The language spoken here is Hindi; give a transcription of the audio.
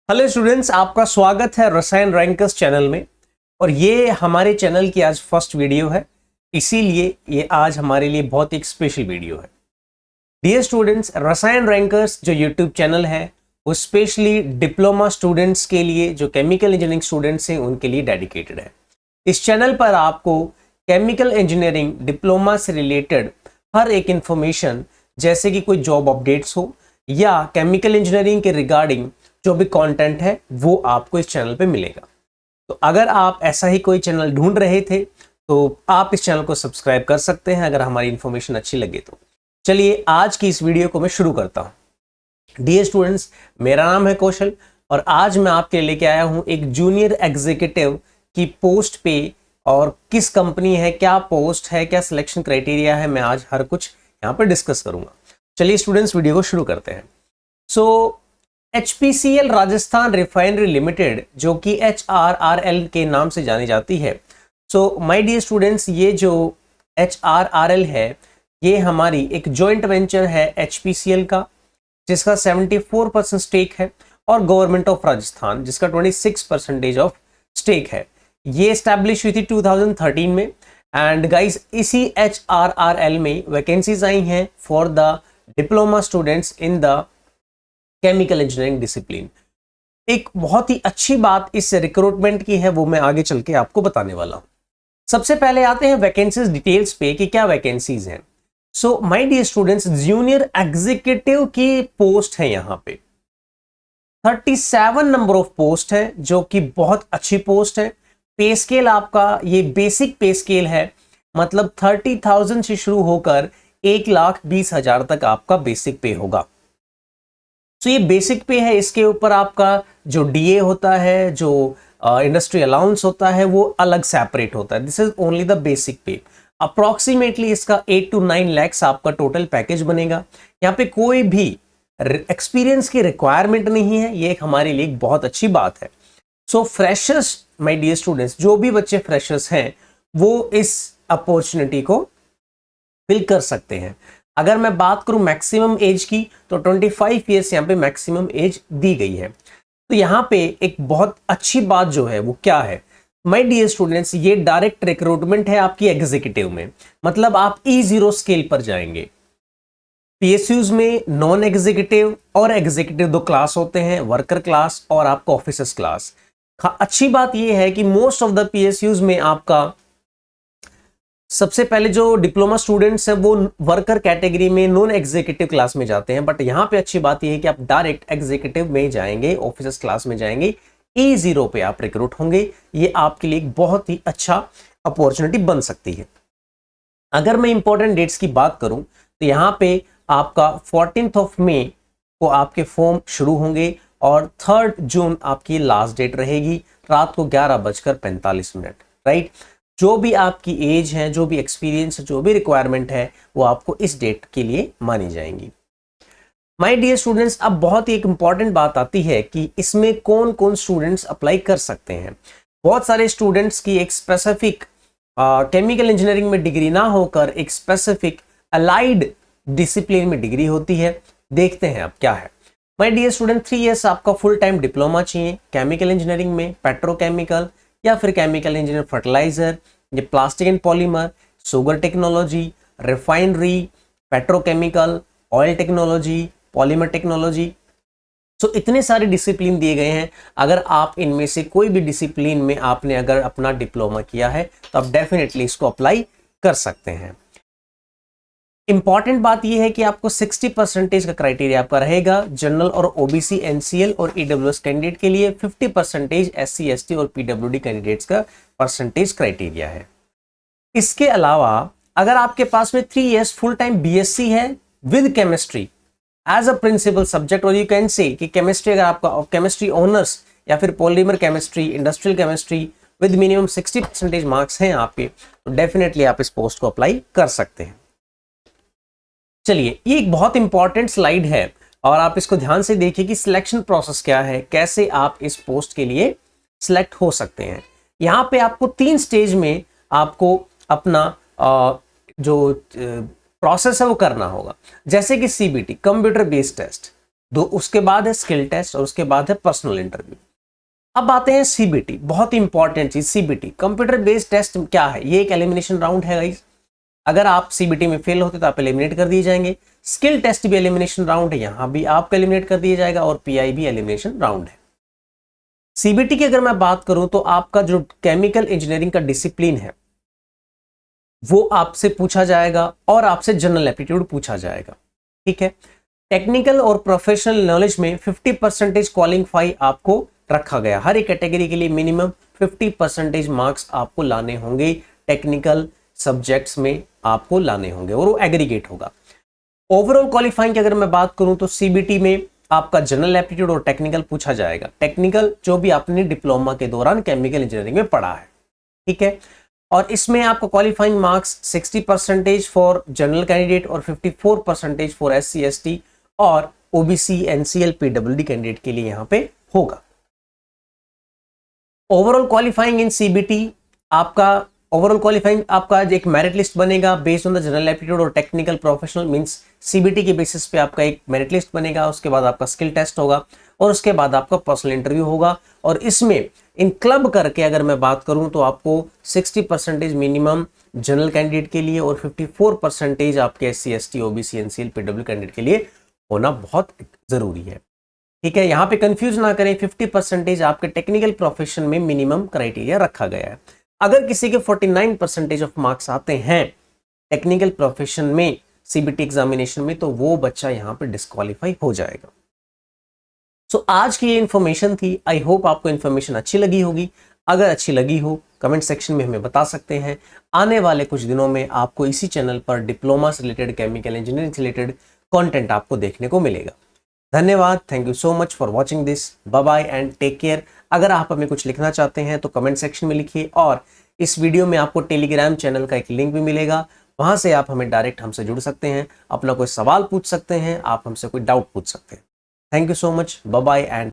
हेलो स्टूडेंट्स, आपका स्वागत है रसायन रैंकर्स चैनल में। और ये हमारे चैनल की आज फर्स्ट वीडियो है, इसीलिए ये आज हमारे लिए बहुत एक स्पेशल वीडियो है। डियर स्टूडेंट्स, रसायन रैंकर्स जो यूट्यूब चैनल है वो स्पेशली डिप्लोमा स्टूडेंट्स के लिए, जो केमिकल इंजीनियरिंग स्टूडेंट्स हैं उनके लिए डेडिकेटेड है। इस चैनल पर आपको केमिकल इंजीनियरिंग डिप्लोमा से रिलेटेड हर एक इंफॉर्मेशन, जैसे कि कोई जॉब अपडेट्स हो या केमिकल इंजीनियरिंग के रिगार्डिंग जो भी कंटेंट है वो आपको इस चैनल पे मिलेगा। तो अगर आप ऐसा ही कोई चैनल ढूंढ रहे थे तो आप इस चैनल को सब्सक्राइब कर सकते हैं अगर हमारी इंफॉर्मेशन अच्छी लगे तो। चलिए आज की इस वीडियो को मैं शुरू करता हूं। डियर स्टूडेंट्स, मेरा नाम है कौशल और आज मैं आपके लिए लेके आया हूं एक जूनियर एग्जीक्यूटिव की पोस्ट पे, और किस कंपनी है, क्या पोस्ट है, क्या सिलेक्शन क्राइटेरिया है, मैं आज हर कुछ यहाँ पर डिस्कस करूंगा। चलिए स्टूडेंट्स, वीडियो को शुरू करते हैं। सो HPCL राजस्थान रिफाइनरी लिमिटेड, जो कि HRRL के नाम से जानी जाती है। सो माय डियर स्टूडेंट्स, ये जो HRRL है ये हमारी एक जॉइंट वेंचर है HPCL का, जिसका 74% स्टेक है, और गवर्नमेंट ऑफ राजस्थान जिसका 26% ऑफ स्टेक है। ये एस्टैब्लिश हुई थी 2013 में। एंड गाइस, इसी HRRL में वैकेंसीज आई हैं for the diploma students in the chemical engineering discipline. एक बहुत ही अच्छी बात इस रिक्रूटमेंट की है, वो मैं आगे चल के आपको बताने वाला हूं। सबसे पहले आते हैं वैकेंसीज डिटेल्स पे कि क्या वैकेंसीज हैं। So my dear students, junior executive की पोस्ट है यहाँ पे 37 नंबर ऑफ पोस्ट है, जो कि बहुत अच्छी पोस्ट है। पे स्केल आपका ये बेसिक पे स्केल है, मतलब 30,000 से शुरू होकर 1,20,000 तक आपका बेसिक पे होगा। तो ये बेसिक पे है, इसके ऊपर आपका जो डीए होता है, जो इंडस्ट्री अलाउंस होता है, वो अलग सेपरेट होता है। This is only the basic पे। अप्रोक्सीमेटली इसका 8 to 9 lakhs आपका टोटल पैकेज बनेगा। यहाँ पे कोई भी एक्सपीरियंस की रिक्वायरमेंट नहीं है, ये हमारे लिए एक बहुत अच्छी बात है। सो फ्रेशर्स, माय डियर स्टूडेंट्स, जो भी बच्चे फ्रेशर्स हैं वो इस अपॉर्चुनिटी को फिल कर सकते हैं। अगर मैं बात करूं मैक्सिमम एज की तो 25 ईयर्स यहाँ पे मैक्सिमम एज दी गई है। तो यहाँ पे एक बहुत अच्छी बात जो है वो क्या है, माय डियर स्टूडेंट्स, ये डायरेक्ट रिक्रूटमेंट है आपकी एग्जीक्यूटिव में, मतलब आप E0 स्केल पर जाएंगे। PSUs में नॉन एग्जीक्यूटिव और एग्जीक्यूटिव दो क्लास होते हैं, वर्कर क्लास और आपका ऑफिसर्स क्लास। अच्छी बात यह है कि मोस्ट ऑफ द PSUs में आपका सबसे पहले जो डिप्लोमा स्टूडेंट्स हैं वो वर्कर कैटेगरी में नॉन एग्जीक्यूटिव क्लास में जाते हैं, बट यहाँ पे अच्छी बात यह है कि आप डायरेक्ट एग्जीक्यूटिव में जाएंगे, ऑफिसर्स क्लास में जाएंगे, E0 पे आप रिक्रूट होंगे। ये आपके लिए एक बहुत ही अच्छा अपॉर्चुनिटी बन सकती है। अगर मैं इंपॉर्टेंट डेट्स की बात करूं तो यहाँ पे आपका 14 मई को आपके फॉर्म शुरू होंगे और 3 जून आपकी लास्ट डेट रहेगी, रात को 11:45, राइट। जो भी आपकी एज है, जो भी एक्सपीरियंस, जो भी रिक्वायरमेंट है, वो आपको इस डेट के लिए मानी जाएंगी। माय डियर स्टूडेंट्स, अब बहुत ही एक इंपॉर्टेंट बात आती है कि इसमें कौन कौन स्टूडेंट्स अप्लाई कर सकते हैं। बहुत सारे स्टूडेंट्स की एक स्पेसिफिक केमिकल इंजीनियरिंग में डिग्री ना होकर एक स्पेसिफिक अलाइड डिसिप्लिन में डिग्री होती है। देखते हैं अब क्या है। माय डियर स्टूडेंट, 3 इयर्स आपका फुल टाइम डिप्लोमा चाहिए केमिकल इंजीनियरिंग में, पेट्रोकेमिकल या फिर केमिकल इंजीनियर फर्टिलाइजर, ये plastic and polymer, sugar technology, refinery, petrochemical, oil technology, polymer technology. So इतने सारे डिसिप्लिन दिए गए हैं। अगर आप इनमें से कोई भी डिसिप्लिन में आपने अगर अपना डिप्लोमा किया है तो आप डेफिनेटली इसको अप्लाई कर सकते हैं। इंपॉर्टेंट बात यह है कि आपको 60% का क्राइटेरिया आपका रहेगा जनरल और OBC, NCL और EWS कैंडिडेट के लिए। 50% SC, ST और PWD कैंडिडेट्स का परसेंटेज क्राइटेरिया है। इसके अलावा अगर आपके पास में 3 इयर्स फुल टाइम BSc है with chemistry as a principal subject, और यू कैन से कि केमिस्ट्री अगर आपका केमिस्ट्री ऑनर्स या फिर polymer chemistry, industrial chemistry with minimum 60% marks हैं आपके, तो डेफिनेटली आप इस पोस्ट को अप्लाई कर सकते हैं। चलिए, ये एक बहुत इंपॉर्टेंट स्लाइड है और आप इसको ध्यान से देखिए कि सिलेक्शन प्रोसेस क्या है, कैसे आप इस पोस्ट के लिए सिलेक्ट हो सकते हैं। यहाँ पे आपको 3 स्टेज में आपको अपना जो प्रोसेस है वो करना होगा। जैसे कि CBT, कंप्यूटर बेस्ड टेस्ट, उसके बाद है स्किल टेस्ट और उसके बाद है पर्सनल इंटरव्यू। अब आते हैं सीबीटी, बहुत ही इंपॉर्टेंट चीज सीबीटी, कंप्यूटर बेस्ड टेस्ट क्या है? ये एक एलिमिनेशन राउंड है गाइस। अगर आप सीबीटी में फेल होते तो आप एलिमिनेट कर दिए जाएंगे। स्किल टेस्ट भी एलिमिनेशन राउंड है, यहां भी आपको एलिमिनेट कर दिया जाएगा, और पीआई भी एलिमिनेशन राउंड है। सीबीटी की अगर मैं बात करूं तो आपका जो केमिकल इंजीनियरिंग का डिसिप्लिन है वो आपसे पूछा जाएगा और आपसे जनरल एप्टीट्यूड पूछा जाएगा, ठीक है। टेक्निकल और प्रोफेशनल नॉलेज में 50% क्वालिफाई आपको रखा गया। हर एक कैटेगरी के लिए मिनिमम 50% मार्क्स आपको लाने होंगे, टेक्निकल सब्जेक्ट्स में आपको लाने होंगे और वो एग्रीगेट होगा। ओवरऑल क्वालिफाइंग की अगर मैं बात करूं तो सीबीटी में आपका जनरल एप्टीट्यूड और टेक्निकल पूछा जाएगा। टेक्निकल जो भी आपने डिप्लोमा के दौरान केमिकल इंजीनियरिंग में पढ़ा है, ठीक है। और इसमें आपको qualifying marks 60% for general candidate और 54% फॉर SC ST और OBC NCL PWD कैंडिडेट के लिए यहां पे होगा। ओवरऑल क्वालिफाइंग इन सीबीटी आपका एक मेरिट लिस्ट बनेगा based on the general aptitude और टेक्निकल प्रोफेशनल, मींस सीबीटी के बेसिस पे आपका एक मेरिट लिस्ट बनेगा। उसके बाद आपका स्किल टेस्ट होगा और उसके बाद आपका पर्सनल इंटरव्यू होगा। और इसमें इन क्लब करके अगर मैं बात करूं तो आपको 60% मिनिमम जनरल कैंडिडेट के लिए और 54% आपके SC ST OBC NCL PW candidate के लिए होना बहुत जरूरी है, ठीक है। यहां पे कंफ्यूज ना करें, 50% आपके टेक्निकल प्रोफेशन में मिनिमम क्राइटेरिया रखा गया है। अगर किसी के 49% ऑफ मार्क्स आते हैं टेक्निकल प्रोफेशन में सीबीटी एग्जामिनेशन में, तो वो बच्चा यहां पे डिस्क्वालीफाई हो जाएगा। सो आज की ये इन्फॉर्मेशन थी। आई होप आपको इन्फॉर्मेशन अच्छी लगी होगी। अगर अच्छी लगी हो कमेंट सेक्शन में हमें बता सकते हैं। आने वाले कुछ दिनों में आपको इसी चैनल पर डिप्लोमा से रिलेटेड, केमिकल इंजीनियरिंग से रिलेटेड कंटेंट आपको देखने को मिलेगा। धन्यवाद, thank you so much for watching this, bye bye and take care. अगर आप हमें कुछ लिखना चाहते हैं तो कमेंट सेक्शन में लिखिए, और इस वीडियो में आपको टेलीग्राम चैनल का एक लिंक भी मिलेगा, वहां से आप हमें डायरेक्ट हमसे जुड़ सकते हैं, अपना कोई सवाल पूछ सकते हैं, आप हमसे कोई डाउट पूछ सकते हैं। Thank you so much, bye bye and